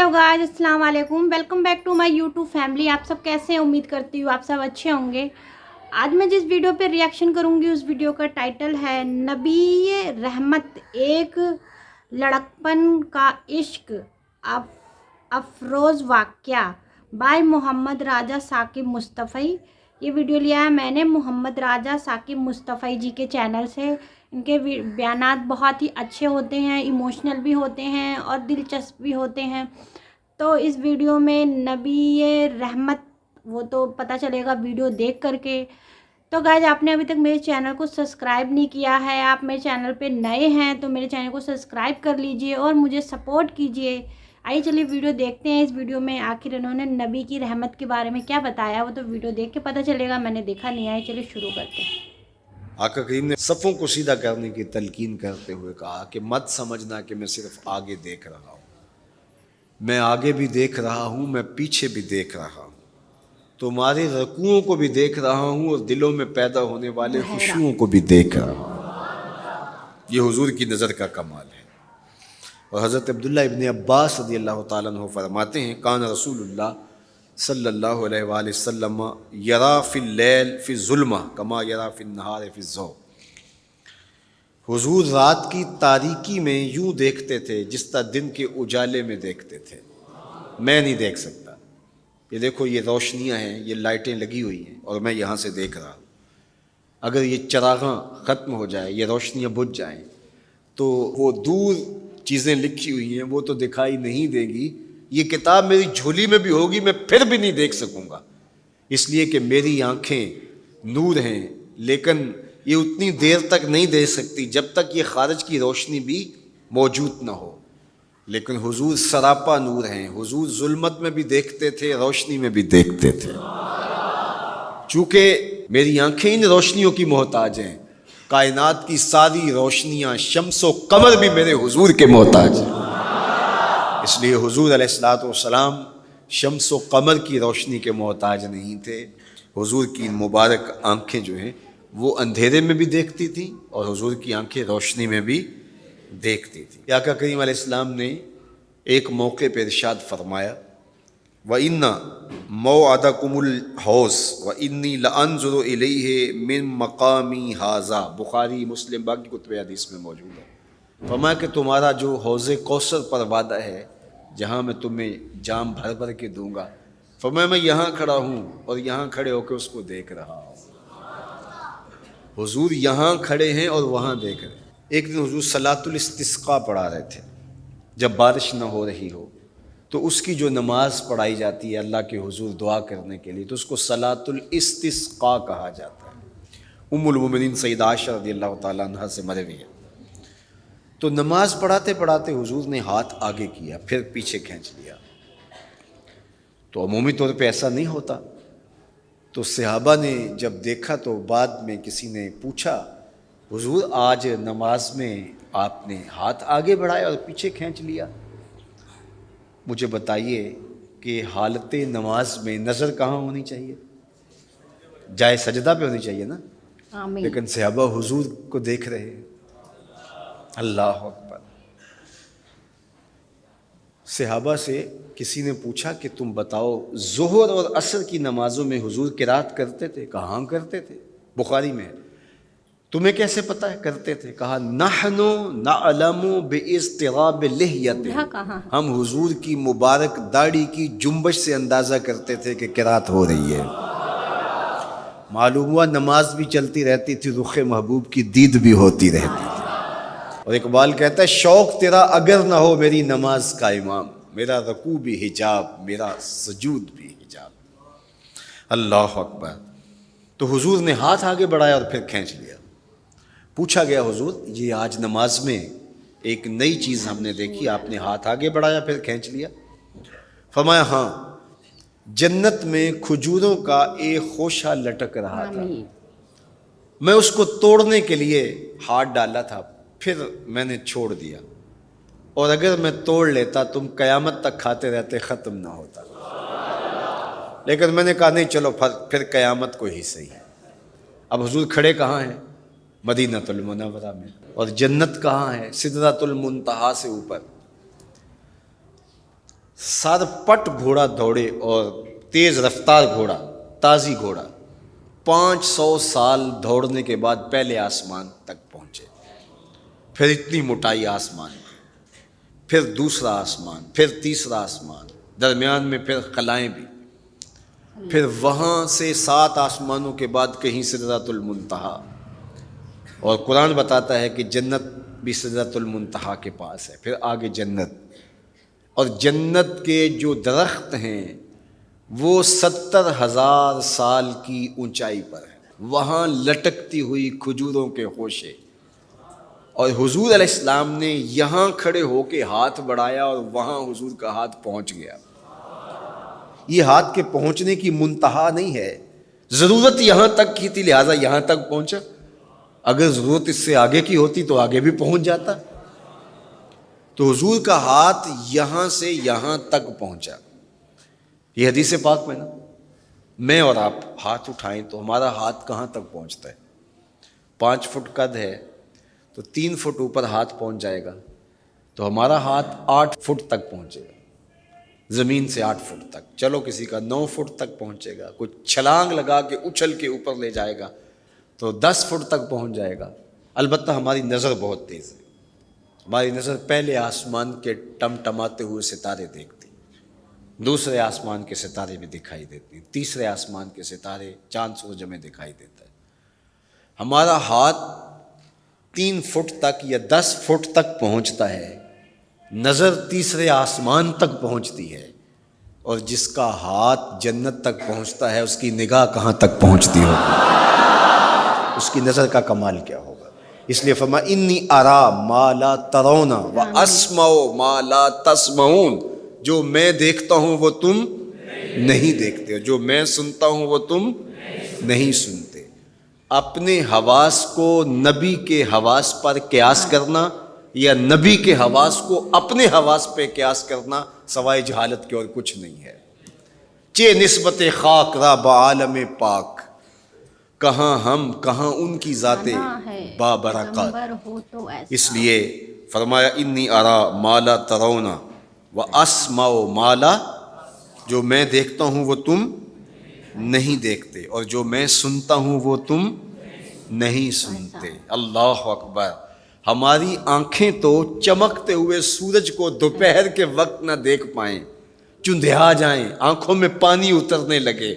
Hello guys, अस्सलाम वालेकुम। Welcome back to my YouTube family. आप सब कैसे हैं? उम्मीद करती हूँ आप सब अच्छे होंगे। आज मैं जिस वीडियो पे रिएक्शन करूँगी उस वीडियो का टाइटल है नबी रहमत, एक लड़कपन का इश्क अफरोज़ वाक़या बाय मोहम्मद राजा साकिब मुस्तफ़ी। ये वीडियो लिया है मैंने मोहम्मद राजा साकिब मुस्तफ़ी जी के चैनल से। इनके बयानात बहुत ही अच्छे होते हैं, इमोशनल भी होते हैं और दिलचस्प भी होते हैं। तो इस वीडियो में नबी रहमत वो तो पता चलेगा वीडियो देख करके। तो गाइज, आपने अभी तक मेरे चैनल को सब्सक्राइब नहीं किया है, आप मेरे चैनल पे नए हैं तो मेरे चैनल को सब्सक्राइब कर लीजिए और मुझे सपोर्ट कीजिए। आइए चलिए वीडियो देखते हैं। इस वीडियो में आखिर इन्होंने नबी की रहमत के बारे में क्या बताया, वो तो वीडियो देख के पता चलेगा, मैंने देखा नहीं है। चलिए शुरू करते हैं। आका करीम ने सफ़ों को सीधा करने की तलकीन करते हुए कहा कि मत समझना कि मैं सिर्फ आगे देख रहा हूँ, मैं आगे भी देख रहा हूँ, मैं पीछे भी देख रहा हूँ, तुम्हारे रकूओं को भी देख रहा हूँ और दिलों में पैदा होने वाले खुशियों को भी देख रहा हूँ। ये हुजूर की नज़र का कमाल है। और हज़रत अब्दुल्ला इब्न अब्बास रज़ियल्लाहु ताला अन्हु फरमाते हैं, कान रसूलुल्लाह सल्लल्लाहु अलैहि वसल्लम यरा फिल लैल फि ज़ुल्मा कमा यरा फिन नहार फि ज़ौ। हुजूर रात की तारीकी में यूं देखते थे जिस तरह दिन के उजाले में देखते थे। मैं नहीं देख सकता, ये देखो ये रोशनियां हैं, ये लाइटें लगी हुई हैं और मैं यहाँ से देख रहा हूँ। अगर ये चरागां ख़त्म हो जाए, ये रोशनियां बुझ जाएं, तो वो दूर चीज़ें लिखी हुई हैं वो तो दिखाई नहीं देगी। ये किताब मेरी झोली में भी होगी, मैं फिर भी नहीं देख सकूँगा, इसलिए कि मेरी आँखें नूर हैं, लेकिन ये उतनी देर तक नहीं देख सकती जब तक ये खारिज की रोशनी भी मौजूद ना हो। लेकिन हुजूर सरापा नूर हैं, हुजूर जुल्मत में भी देखते थे, रोशनी में भी देखते थे। चूँकि मेरी आँखें इन रोशनियों की मोहताज हैं, कायनात की सारी रोशनियाँ शम्सो कमर भी मेरे हुजूर के मोहताज हैं। इसलिए हुजूर अलैहिस्सलातु वस्सलाम शम्सो कमर की रोशनी के मोहताज नहीं थे। हुजूर की मुबारक आँखें जो हैं वो अंधेरे में भी देखती थी और हुजूर की आंखें रोशनी में भी देखती थी। आका करीम अलैहिस्सलाम ने एक मौके पर इरशाद फरमाया, व इन्ना मौअदकुमुल हौस व इन्नी लअंजुरु इलैहि मिन मकामी हाजा। बुखारी मुस्लिम बाकी कुतुब हदीस में मौजूद है। फरमाया कि तुम्हारा जो हौज़े कौसर पर वादा है, जहाँ मैं तुम्हें जाम भर भर के दूंगा, फरमाया मैं यहाँ खड़ा हूँ और यहाँ खड़े होकर उसको देख रहा हूँ। हुजूर यहाँ खड़े हैं और वहाँ देख रहे हैं। एक दिन हुजूर सलातुल इस्तिस्का पढ़ा रहे थे, जब बारिश ना हो रही हो तो उसकी जो नमाज पढ़ाई जाती है अल्लाह के हुजूर दुआ करने के लिए, तो उसको सलातुल इस्तिस्का कहा जाता है। उम्मुल मोमिनीन सैयदा आयशा रज़ियल्लाहु ताला अन्हा से मरवी है। तो नमाज पढ़ाते पढ़ाते हुजूर ने हाथ आगे किया, फिर पीछे खींच लिया। तो अमूमी तौर पे ऐसा नहीं होता। तो सहाबा ने जब देखा तो बाद में किसी ने पूछा, हुजूर आज नमाज में आपने हाथ आगे बढ़ाया और पीछे खींच लिया, मुझे बताइए कि हालत नमाज में नज़र कहाँ होनी चाहिए? जाए सजदा पे होनी चाहिए ना। आमीन। लेकिन सहाबा हुजूर को देख रहे हैं। अल्लाह अकबर। सहाबा से किसी ने पूछा कि तुम बताओ, ज़ोहर और असर की नमाज़ों में हुजूर किरात करते थे? कहाँ करते थे? बुखारी में। तुम्हें कैसे पता है करते थे? कहा नहनु नअलमु बिइस्तिराब लिहयतिह, हम हुजूर की मुबारक दाढ़ी की जुम्बश से अंदाज़ा करते थे कि किरात हो रही है। मालूम हुआ नमाज भी चलती रहती थी, रुखे महबूब की दीद भी होती रहती थी। और इकबाल कहता है, शौक तेरा अगर ना हो मेरी नमाज का इमाम, मेरा रकू भी हिजाब, मेरा सजूद भी हिजाब। अल्लाह अकबर। तो हुजूर ने हाथ आगे बढ़ाया और फिर खींच लिया। पूछा गया, हुजूर ये आज नमाज में एक नई चीज़ हमने देखी, आपने हाथ आगे बढ़ाया फिर खींच लिया। फरमाया हाँ, जन्नत में खजूरों का एक खोशा लटक रहा था, मैं उसको तोड़ने के लिए हाथ डाला था, फिर मैंने छोड़ दिया, और अगर मैं तोड़ लेता तुम कयामत तक खाते रहते, ख़त्म ना होता। लेकिन मैंने कहा नहीं, चलो फिर कयामत को ही सही। अब हुजूर खड़े कहाँ हैं? मदीनतुल मुनव्वरा में। और जन्नत कहाँ है? सिदरतुल मुंतहा से ऊपर। सरपट घोड़ा दौड़े और तेज रफ्तार घोड़ा, ताज़ी घोड़ा 500 साल दौड़ने के बाद पहले आसमान तक पहुँचे, फिर इतनी मोटाई आसमान, फिर दूसरा आसमान, फिर तीसरा आसमान, दरमियान में फिर खलाएँ भी, फिर वहाँ से 7 आसमानों के बाद कहीं सिदरतुल मुंतहा। और कुरान बताता है कि जन्नत भी सिदरतुल मुंतहा के पास है, फिर आगे जन्नत। और जन्नत के जो दरख्त हैं वो 70,000 साल की ऊंचाई पर है, वहाँ लटकती हुई खजूरों के होशे। और हुजूर अलैहिस्सलाम ने यहाँ खड़े होके हाथ बढ़ाया और वहाँ हुजूर का हाथ पहुँच गया। ये हाथ के पहुँचने की मुंतहा नहीं है, ज़रूरत यहाँ तक की थी लिहाजा यहाँ तक पहुँचा, अगर ज़रूरत इससे आगे की होती तो आगे भी पहुँच जाता। तो हुजूर का हाथ यहाँ से यहाँ तक पहुँचा। ये हदीस पाक में ना, मैं और आप हाथ उठाएं तो हमारा हाथ कहाँ तक पहुँचता है? 5 फुट कद है तो 3 फुट ऊपर हाथ पहुँच जाएगा, तो हमारा हाथ 8 फुट तक पहुँचेगा, ज़मीन से 8 फुट तक। चलो किसी का 9 फुट तक पहुँचेगा, कुछ छलांग लगा के उछल के ऊपर ले जाएगा तो 10 फुट तक पहुँच जाएगा। अलबत्ता हमारी नज़र बहुत तेज़ है, हमारी नज़र पहले आसमान के टमटमाते हुए सितारे देखती, दूसरे आसमान के सितारे भी दिखाई देते हैं, तीसरे आसमान के सितारे चांद सूरज में दिखाई देता है। हमारा हाथ 3 फुट तक या 10 फुट तक पहुंचता है, नज़र तीसरे आसमान तक पहुंचती है। और जिसका हाथ जन्नत तक पहुंचता है उसकी निगाह कहाँ तक पहुंचती होगी, उसकी नज़र का कमाल क्या होगा। इसलिए फरमा इन्नी अरा माला तरौना व अस्माओ माला तस्माउन, जो मैं देखता हूँ वो तुम नहीं देखते, जो मैं सुनता हूँ वो तुम नहीं सुनते। अपने हवास को नबी के हवास पर क़यास करना या नबी के हवास को अपने हवास पे क़यास करना सवाए जहालत के और कुछ नहीं है। चे निस्बत खाक रा बालम पाक, कहाँ हम कहाँ उनकी ज़ाते बाबरकत। इसलिए फरमाया इन्नी अरा माला तरौना व अस्माओ माला, जो मैं देखता हूँ वो तुम नहीं देखते और जो मैं सुनता हूँ वो तुम नहीं सुनते। अल्लाह अकबर। हमारी आंखें तो चमकते हुए सूरज को दोपहर के वक्त न देख पाएं, चुंधिया जाएं, आंखों में पानी उतरने लगे,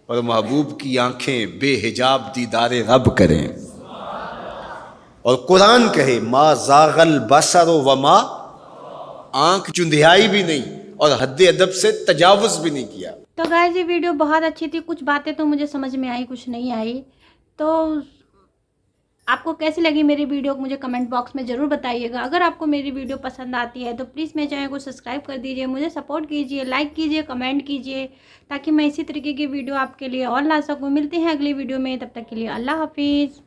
और महबूब की आंखें बेहिजाब दीदारे रब करें। और कुरान कहे मा ज़ागल बसर व मा, आंख चुंधियाई भी नहीं और हद अदब से तजावुज़ भी नहीं किया। तो गाइस ये वीडियो बहुत अच्छी थी, कुछ बातें तो मुझे समझ में आई, कुछ नहीं आई। तो आपको कैसी लगी मेरी वीडियो मुझे कमेंट बॉक्स में ज़रूर बताइएगा। अगर आपको मेरी वीडियो पसंद आती है तो प्लीज़ मेरे चैनल को सब्सक्राइब कर दीजिए, मुझे सपोर्ट कीजिए, लाइक कीजिए, कमेंट कीजिए, ताकि मैं इसी तरीके की वीडियो आपके लिए और ला सकूँ। मिलते हैं अगली वीडियो में, तब तक के लिए अल्लाह हाफिज़।